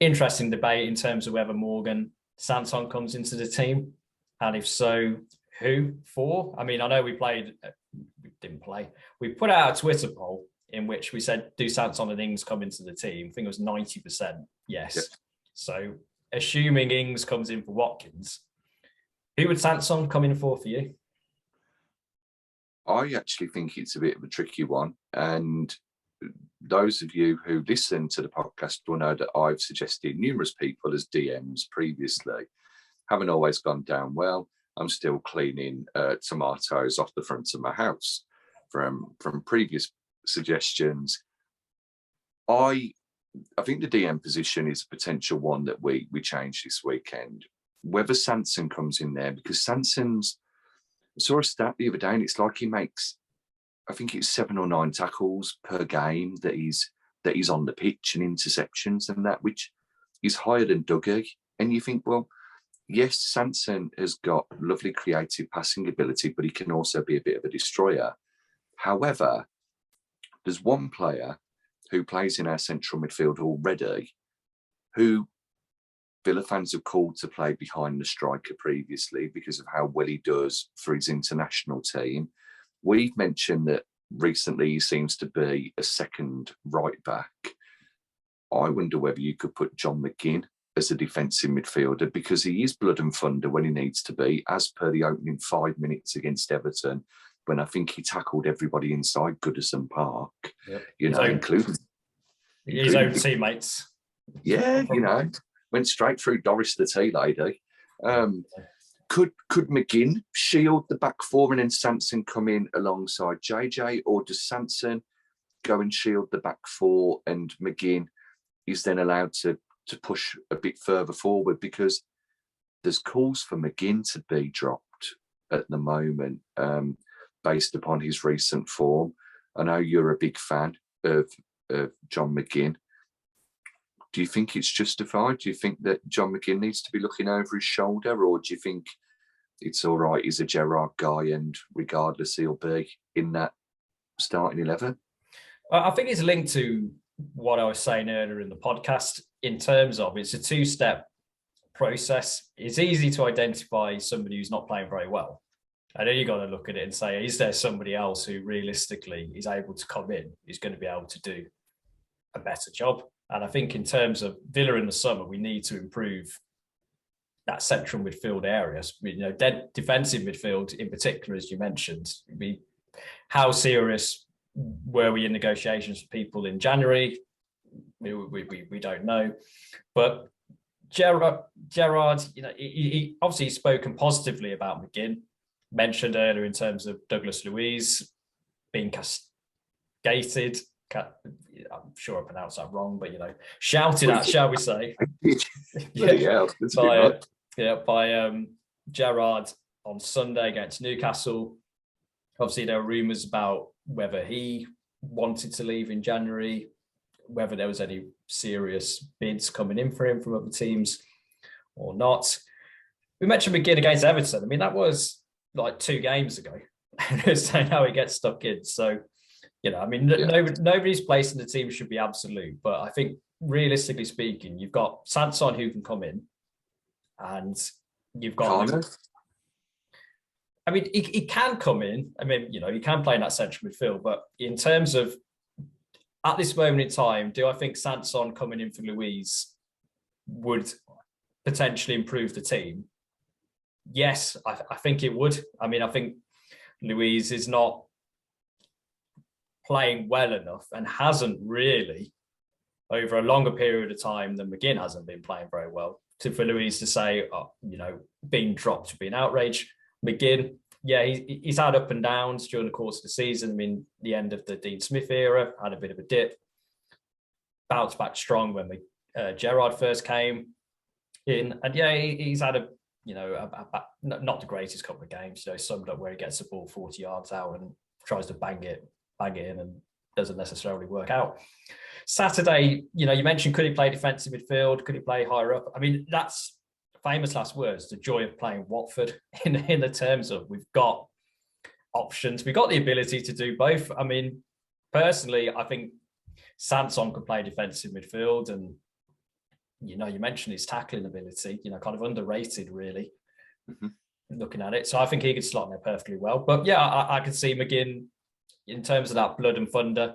B: interesting debate in terms of whether Morgan Sanson comes into the team, and if so, who for? I mean, I know we didn't play. We put out a Twitter poll in which we said, do Sanson and Ings come into the team? I think it was 90% yes. Yep. So assuming Ings comes in for Watkins, who would Sanson come in for you?
C: I actually think it's a bit of a tricky one. And those of you who listen to the podcast will know that I've suggested numerous people as DMs previously. Haven't always gone down well. I'm still cleaning tomatoes off the front of my house from previous suggestions. I think the DM position is a potential one that we change this weekend. Whether Sanson comes in there, because Sanson's, I saw a stat the other day, and it's like he makes, I think it's 7 or 9 tackles per game that he's on the pitch, and interceptions and that, which is higher than Dougie. And you think, well, yes, Sanson has got lovely creative passing ability, but he can also be a bit of a destroyer. However, there's one player who plays in our central midfield already, who Villa fans have called to play behind the striker previously because of how well he does for his international team. We've mentioned that recently he seems to be a second right back. I wonder whether you could put John McGinn as a defensive midfielder, because he is blood and thunder when he needs to be, as per the opening 5 minutes against Everton, when I think he tackled everybody inside Goodison Park, including
B: his own teammates.
C: Yeah, went straight through Doris the tea lady. Could McGinn shield the back four and then Sanson come in alongside JJ, or does Sanson go and shield the back four and McGinn is then allowed to push a bit further forward? Because there's calls for McGinn to be dropped at the moment based upon his recent form. I know you're a big fan of John McGinn. Do you think it's justified? Do you think that John McGinn needs to be looking over his shoulder, or do you think it's all right, he's a Gerrard guy and regardless he'll be in that starting 11?
B: I think it's linked to what I was saying earlier in the podcast in terms of it's a two-step process. It's easy to identify somebody who's not playing very well. I know you got to look at it and say, is there somebody else who realistically is able to come in, who's going to be able to do a better job? And I think in terms of Villa in the summer, we need to improve that central midfield area. Dead defensive midfield in particular, as you mentioned, we how serious were we in negotiations for people in January? We don't know. But Gerard, he obviously spoken positively about McGinn, mentioned earlier in terms of Douglas Luiz being castigated. I'm sure I pronounced that wrong, but shouted at, shall we say? by Gerard on Sunday against Newcastle. Obviously, there were rumours about whether he wanted to leave in January, whether there was any serious bids coming in for him from other teams or not. We mentioned McGinn against Everton. I mean, that was like 2 games ago. So now he gets stuck in. So, nobody's place in the team should be absolute. But I think realistically speaking, you've got Sanson who can come in, and you've got... I mean, he can come in. I mean, he can play in that central midfield. But in terms of at this moment in time, do I think Sanson coming in for Luiz would potentially improve the team? Yes, I think it would. I mean, I think Luiz is not playing well enough and hasn't really, over a longer period of time than McGinn hasn't been playing very well, for Luiz to say, being dropped to be an outrage. McGinn, yeah, he's had up and downs during the course of the season. I mean, the end of the Dean Smith era, had a bit of a dip, bounced back strong when Gerard first came in. And yeah, he's had not the greatest couple of games, summed up where he gets the ball 40 yards out and tries to bang it in and doesn't necessarily work out. Saturday, you mentioned, could he play defensive midfield? Could he play higher up? I mean, that's famous last words, the joy of playing Watford in the terms of we've got options. We've got the ability to do both. I mean, personally, I think Sanson could play defensive midfield, and you mentioned his tackling ability, kind of underrated really, looking at it. So I think he could slot in there perfectly well. But yeah, I could see McGinn in terms of that blood and thunder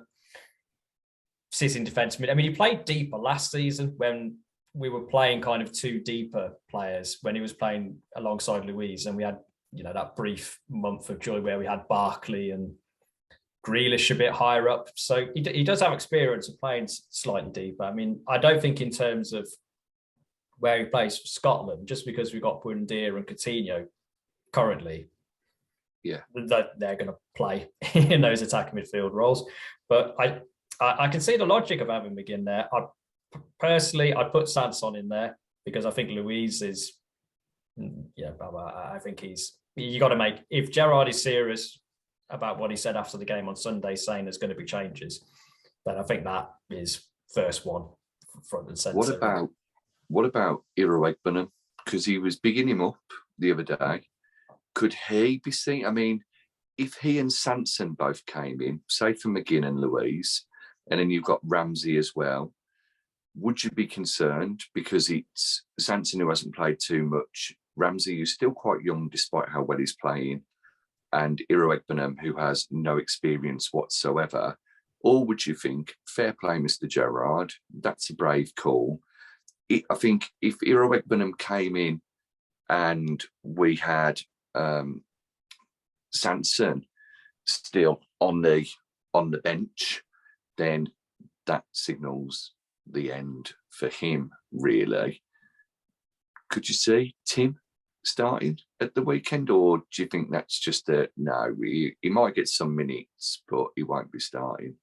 B: sitting defensive mid. I mean, he played deeper last season when we were playing kind of 2 deeper players, when he was playing alongside Luiz, and we had, that brief month of joy where we had Barkley and Grealish a bit higher up. So he does have experience of playing slightly deeper. I mean, I don't think in terms of where he plays for Scotland, just because we've got Buendia and Coutinho currently, that they're going to play in those attacking midfield roles. But I can see the logic of having McGinn there. Personally, I'd put Sanson in there because I think Luiz is, I think you got to make, if Gerard is serious about what he said after the game on Sunday, saying there's going to be changes, then I think that is first one, front and centre.
C: What about Iroegbunam? Because he was bigging him up the other day. Could he be seen? I mean, if he and Sanson both came in, say for McGinn and Luiz, and then you've got Ramsey as well, would you be concerned? Because it's Sanson who hasn't played too much, Ramsey who's still quite young despite how well he's playing, and Iroegbunam who has no experience whatsoever? Or would you think, fair play, Mr. Gerard, that's a brave call? I think if Iroegbunam came in and we had Sanson still on the bench, then that signals the end for him, really. Could you see Tim starting at the weekend, or do you think that's just no, he might get some minutes, but he won't be starting?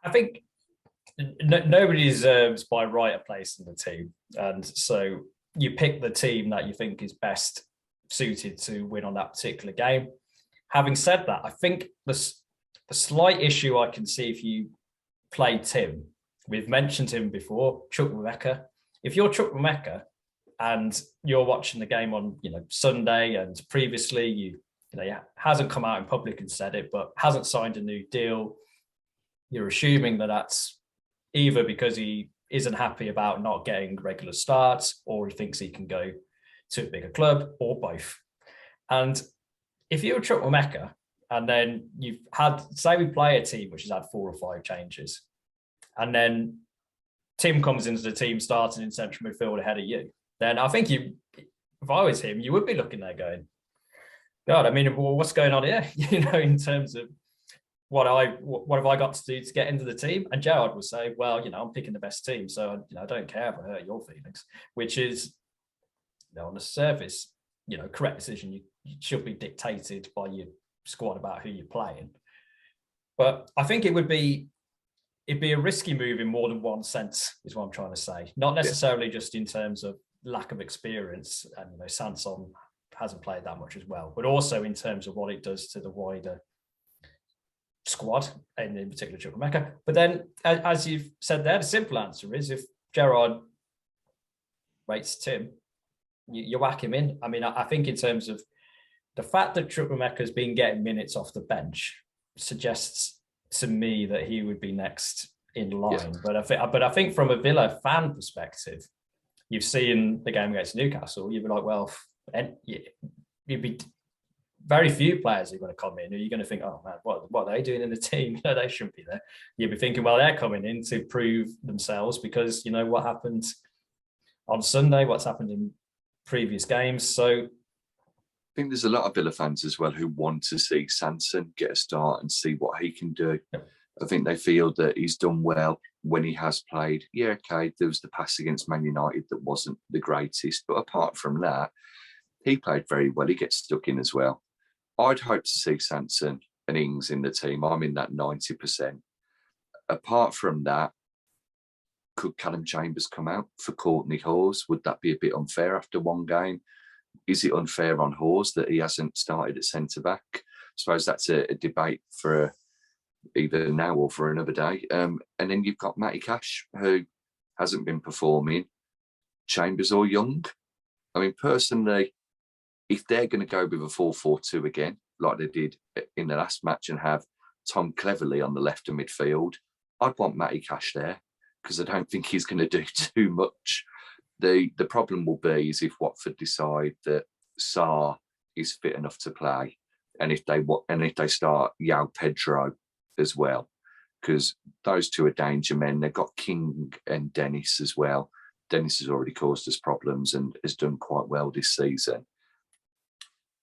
B: I think nobody deserves by right a place in the team, and so you pick the team that you think is best suited to win on that particular game. Having said that, I think the slight issue I can see if you play Tim, we've mentioned him before, Chukwuemeka. If you're Chukwuemeka and you're watching the game on Sunday, and previously he hasn't come out in public and said it, but hasn't signed a new deal, you're assuming that that's either because he isn't happy about not getting regular starts, or he thinks he can go to a bigger club, or both. And if you're Chukwuemeka, and then you've had, say we play a team which has had 4 or 5 changes, and then Tim comes into the team starting in central midfield ahead of you, then I think if I was him, you would be looking there going, God, I mean, well, what's going on here? In terms of what have I got to do to get into the team? And Gerrard will say, well, I'm picking the best team, so I don't care if I hurt your feelings, which is, on the surface, correct decision. You should be dictated by your squad about who you're playing. But I think it'd be a risky move in more than one sense, is what I'm trying to say. Not necessarily just in terms of lack of experience, and Sanson hasn't played that much as well, but also in terms of what it does to the wider squad, and in particular Chukwuemeka. But then, as you've said there, the simple answer is, if Gerrard rates Tim, you whack him in. I mean, I think in terms of the fact that Chukwuemeka's been getting minutes off the bench suggests to me that he would be next in line. Yeah. But I think from a Villa fan perspective, you've seen the game against Newcastle, you'd be like, well, and you'd be very few players are going to come in. Are you going to think, oh man, what are they doing in the team? They shouldn't be there. You'd be thinking, well, they're coming in to prove themselves, because what happened on Sunday, what's happened in previous games. So
C: I think there's a lot of Villa fans as well who want to see Sanson get a start and see what he can do. Yep. I think they feel that he's done well when he has played. Yeah, okay, there was the pass against Man United that wasn't the greatest, but apart from that, he played very well. He gets stuck in as well. I'd hope to see Sanson and Ings in the team. I'm in that 90%. Apart from that, could Callum Chambers come out for Courtney Hawes? Would that be a bit unfair after one game? Is it unfair on Hawes that he hasn't started at centre-back? I suppose that's a debate for either now or for another day. And then you've got Matty Cash, who hasn't been performing. Chambers or Young. I mean, personally, if they're going to go with a 4-4-2 again, like they did in the last match, and have Tom Cleverley on the left of midfield, I'd want Matty Cash there, because I don't think he's going to do too much. The problem will be is if Watford decide that Sarr is fit enough to play, and if they start João Pedro as well, because those two are danger men. They've got King and Dennis as well. Dennis has already caused us problems and has done quite well this season.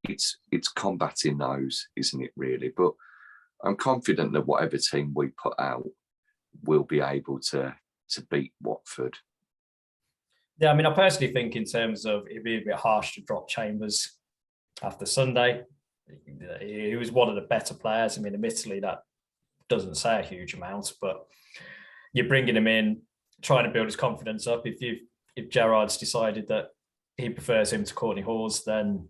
C: It's combating those, isn't it, really? But I'm confident that whatever team we put out will be able to beat Watford.
B: Yeah, I mean, I personally think in terms of it'd be a bit harsh to drop Chambers after Sunday. He was one of the better players. I mean, admittedly, that doesn't say a huge amount, but you're bringing him in, trying to build his confidence up. If Gerrard's decided that he prefers him to Courtney Hawes, then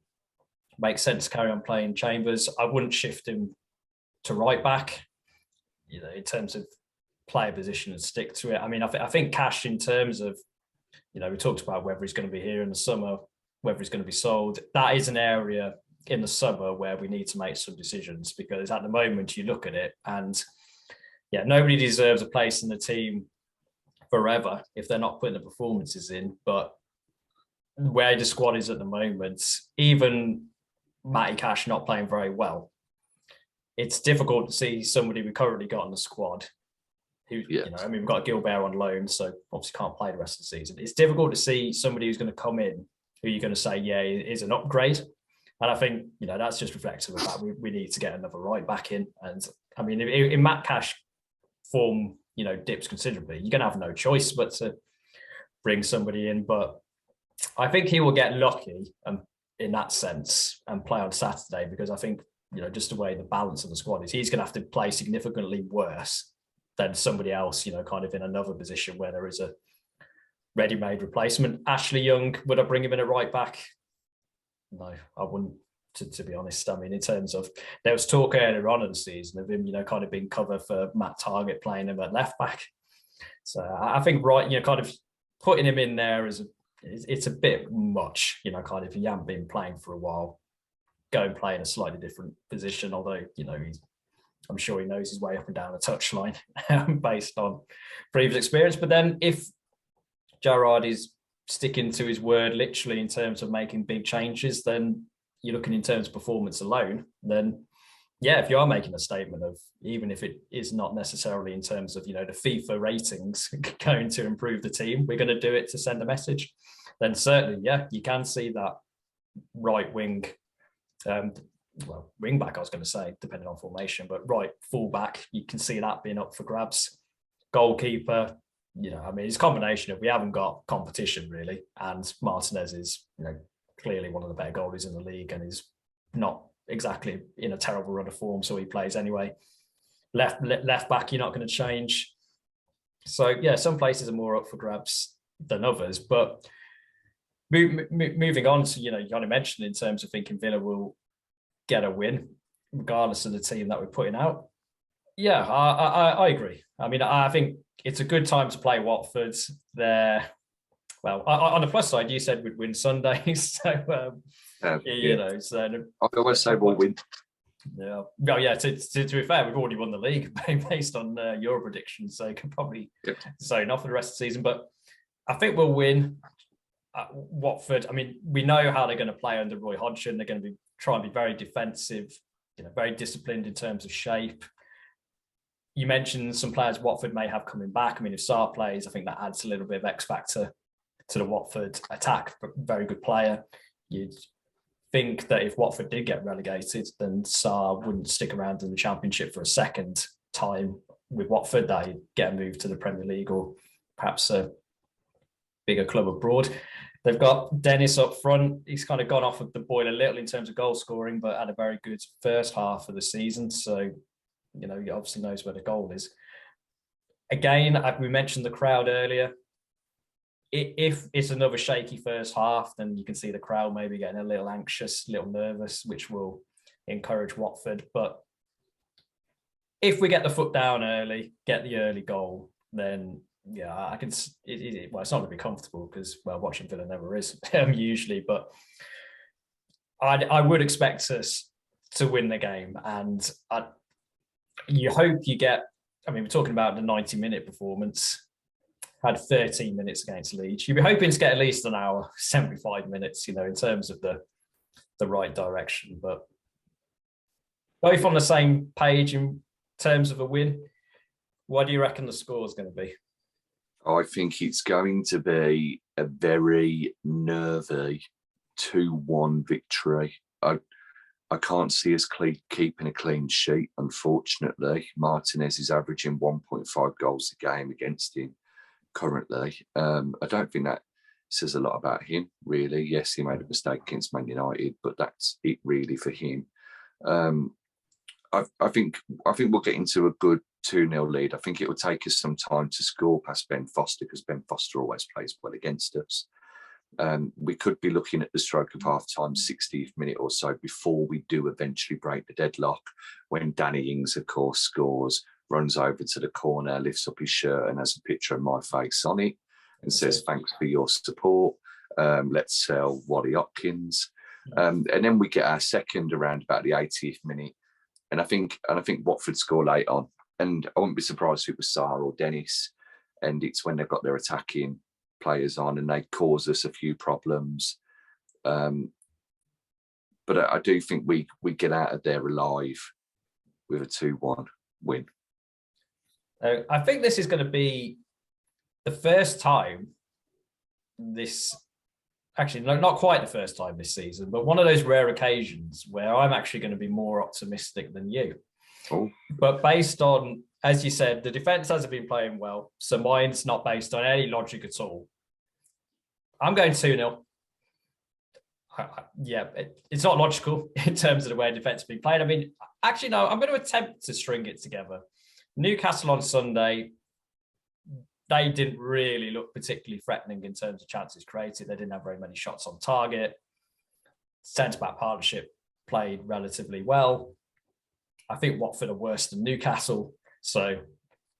B: it makes sense to carry on playing Chambers. I wouldn't shift him to right back, in terms of player position, and stick to it. I mean, I think Cash, in terms of, we talked about whether he's going to be here in the summer, whether he's going to be sold. That is an area in the summer where we need to make some decisions, because at the moment you look at it and nobody deserves a place in the team forever if they're not putting the performances in. But where the squad is at the moment, even Matty Cash not playing very well, it's difficult to see somebody we currently got in the squad who, we've got Gilbert on loan, so obviously can't play the rest of the season. It's difficult to see somebody who's going to come in who you're going to say, is an upgrade. And I think, that's just reflective of that. We need to get another right back in. And I mean, in Matt Cash form, dips considerably, you're going to have no choice but to bring somebody in. But I think he will get lucky in that sense and play on Saturday, because I think, just the way the balance of the squad is, he's going to have to play significantly worse than somebody else, kind of in another position where there is a ready-made replacement. Ashley Young, would I bring him in at right back? No, I wouldn't, to be honest. I mean, in terms of, there was talk earlier on in the season of him, kind of being cover for Matt Targett, playing him at left back. So I think, kind of putting him in there it's a bit much, kind of, if you haven't been playing for a while, go and play in a slightly different position. Although, I'm sure he knows his way up and down the touchline based on previous experience. But then if Gerrard is sticking to his word literally in terms of making big changes, then you're looking in terms of performance alone, then if you are making a statement of, even if it is not necessarily in terms of, the FIFA ratings going to improve the team, we're going to do it to send a message, then certainly, you can see that right wing well, wing back, I was going to say, depending on formation, but right full back, you can see that being up for grabs. Goalkeeper, I mean, it's a combination of we haven't got competition really, and Martinez is, clearly one of the better goalies in the league, and is not exactly in a terrible run of form, so he plays anyway. Left back, you're not going to change. So yeah, some places are more up for grabs than others, but moving on to, you kind of mentioned in terms of thinking Villa will get a win, regardless of the team that we're putting out. Yeah, I agree. I mean, I think it's a good time to play Watford. Well, on the plus side, you said we'd win Sundays, so so
C: I always say we'll win.
B: Yeah, well, yeah. To be fair, we've already won the league based on your predictions, so you can probably zone off for the rest of the season. But I think we'll win. Watford, I mean, we know how they're going to play under Roy Hodgson. They're going to be trying to be very defensive, very disciplined in terms of shape. You mentioned some players Watford may have coming back. I mean, if Sarr plays, I think that adds a little bit of X factor to the Watford attack. Very good player. You'd think that if Watford did get relegated, then Sarr wouldn't stick around in the Championship for a second time with Watford. They'd get a move to the Premier League or perhaps a bigger club abroad. They've got Dennis up front. He's kind of gone off of the boil a little in terms of goal scoring, but had a very good first half of the season. So, he obviously knows where the goal is. Again, we mentioned the crowd earlier. If it's another shaky first half, then you can see the crowd maybe getting a little anxious, a little nervous, which will encourage Watford. But if we get the foot down early, get the early goal, then I can. Well, it's not going to be comfortable because, watching Villa never is usually. But I would expect us to win the game, and you hope you get. I mean, we're talking about the 90-minute performance. Had 13 minutes against Leeds. You'd be hoping to get at least an hour, 75 minutes, in terms of the right direction. But both on the same page in terms of a win. What do you reckon the score is going to be?
C: I think it's going to be a very nervy 2-1 victory. I can't see us keeping a clean sheet, unfortunately. Martinez is averaging 1.5 goals a game against him currently. I don't think that says a lot about him, really. Yes, he made a mistake against Man United, but that's it really for him. I think we'll get into a good 2-0 lead. I think it will take us some time to score past Ben Foster, because Ben Foster always plays well against us. We could be looking at the stroke of half-time, 60th minute or so, before we do eventually break the deadlock, when Danny Ings, of course, scores, runs over to the corner, lifts up his shirt and has a picture of my face on it and says, "Thanks for your support. Let's sell Wally Watkins." And then we get our second around about the 80th minute. And I think Watford score late on. And I wouldn't be surprised if it was Sarr or Dennis. And it's when they've got their attacking players on and they cause us a few problems. But I do think we get out of there alive with a 2-1 win.
B: I think this is going to be the first time actually, not quite the first time this season, but one of those rare occasions where I'm actually going to be more optimistic than you.
C: Oh.
B: But based on, as you said, the defence hasn't been playing well, so mine's not based on any logic at all. I'm going 2-0. It's not logical in terms of the way defence has been played. I mean, actually, no, I'm going to attempt to string it together. Newcastle on Sunday, they didn't really look particularly threatening in terms of chances created. They didn't have very many shots on target. Centre-back partnership played relatively well. I think Watford are worse than Newcastle. So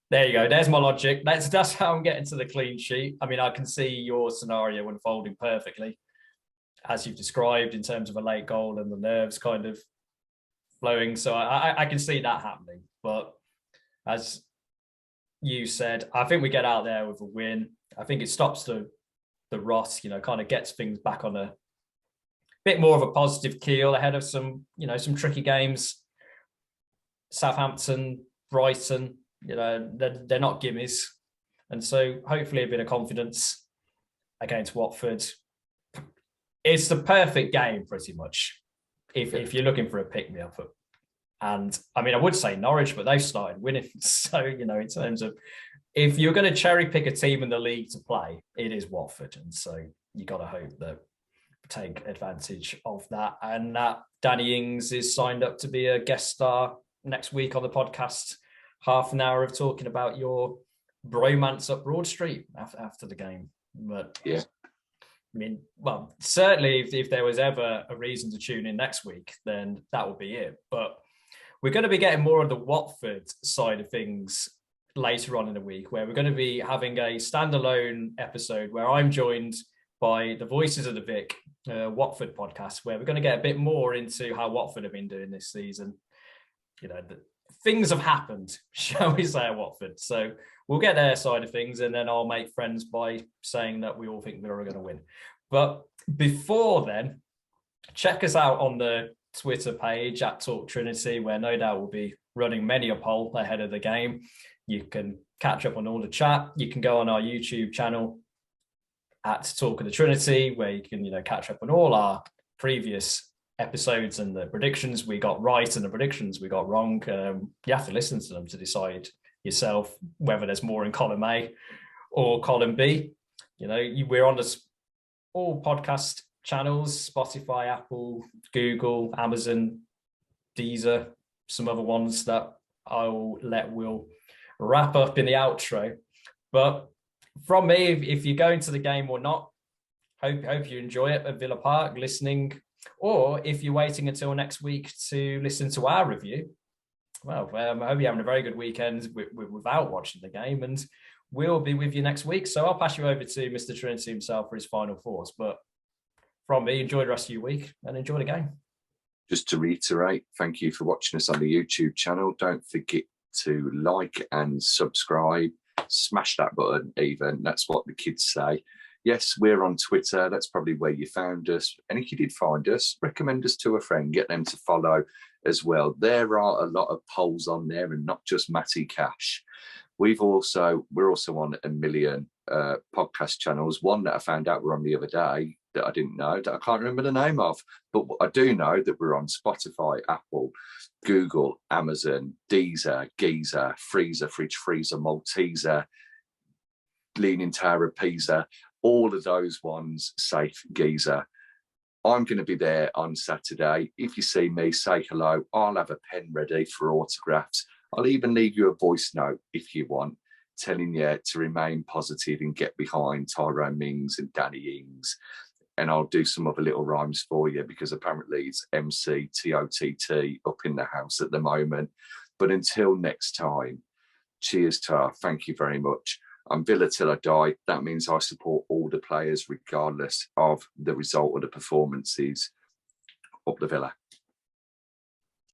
B: there you go. There's my logic. That's how I'm getting to the clean sheet. I mean, I can see your scenario unfolding perfectly, as you've described, in terms of a late goal and the nerves kind of flowing. So I can see that happening. But as you said, I think we get out there with a win. I think it stops the rot, kind of gets things back on a bit more of a positive keel ahead of some tricky games. Southampton, Brighton, they're not gimmies. And so hopefully a bit of confidence against Watford. It's the perfect game, pretty much. if you're looking for a pick-me-up. And I mean, I would say Norwich, but they've started winning. So, you know, in terms of if you're going to cherry pick a team in the league to play, it is Watford. And so you got to hope that take advantage of that. And that Danny Ings is signed up to be a guest star next week on the podcast. Half an hour of talking about your bromance up Broad Street after the game. But
C: yeah,
B: I mean, well, certainly if there was ever a reason to tune in next week, then that would be it. But we're going to be getting more of the Watford side of things later on in the week, where we're going to be having a standalone episode where I'm joined by the Voices of the Vic Watford podcast, where we're going to get a bit more into how Watford have been doing this season. You know, things have happened, shall we say, at Watford. So we'll get their side of things, and then I'll make friends by saying that we all think Villa are going to win. But before then, check us out on the Twitter page at Talk Trinity, where no doubt we'll be running many a poll ahead of the game. You can catch up on all the chat. You can go on our YouTube channel at Talk of the Trinity, where you can, you know, catch up on all our previous episodes and the predictions we got right and the predictions we got wrong. You have to listen to them to decide yourself whether there's more in column A or column B. You know, we're on all podcast channels: Spotify, Apple, Google, Amazon, Deezer, some other ones that I'll let Will wrap up in the outro. But from me, if you're going to the game or not, hope you enjoy it at Villa Park listening. Or if you're waiting until next week to listen to our review, well, I hope you're having a very good weekend without watching the game, and we'll be with you next week. So I'll pass you over to Mr. Trinity himself for his final thoughts. But from me, enjoy the rest of your week and enjoy the game.
C: Just to reiterate, thank you for watching us on the YouTube channel. Don't forget to like and subscribe. Smash that button even. That's what the kids say. Yes, we're on Twitter. That's probably where you found us. And if you did find us, recommend us to a friend. Get them to follow as well. There are a lot of polls on there, and not just Matty Cash. We're also on a million podcast channels. One that I found out we're on the other day that I didn't know, that I can't remember the name of. But I do know that we're on Spotify, Apple, Google, Amazon, Deezer, Geezer, Freezer, Fridge Freezer, Malteser, Leaning Tower of Pisa. All of those ones, Safe Geezer. I'm going to be there on Saturday. If you see me, say hello. I'll have a pen ready for autographs. I'll even leave you a voice note if you want, telling you to remain positive and get behind Tyrone Mings and Danny Ings. And I'll do some other little rhymes for you, because apparently it's MC TOTT up in the house at the moment. But until next time, cheers, Tar. Thank you very much. I'm Villa till I die. That means I support all the players regardless of the result of the performances of the Villa.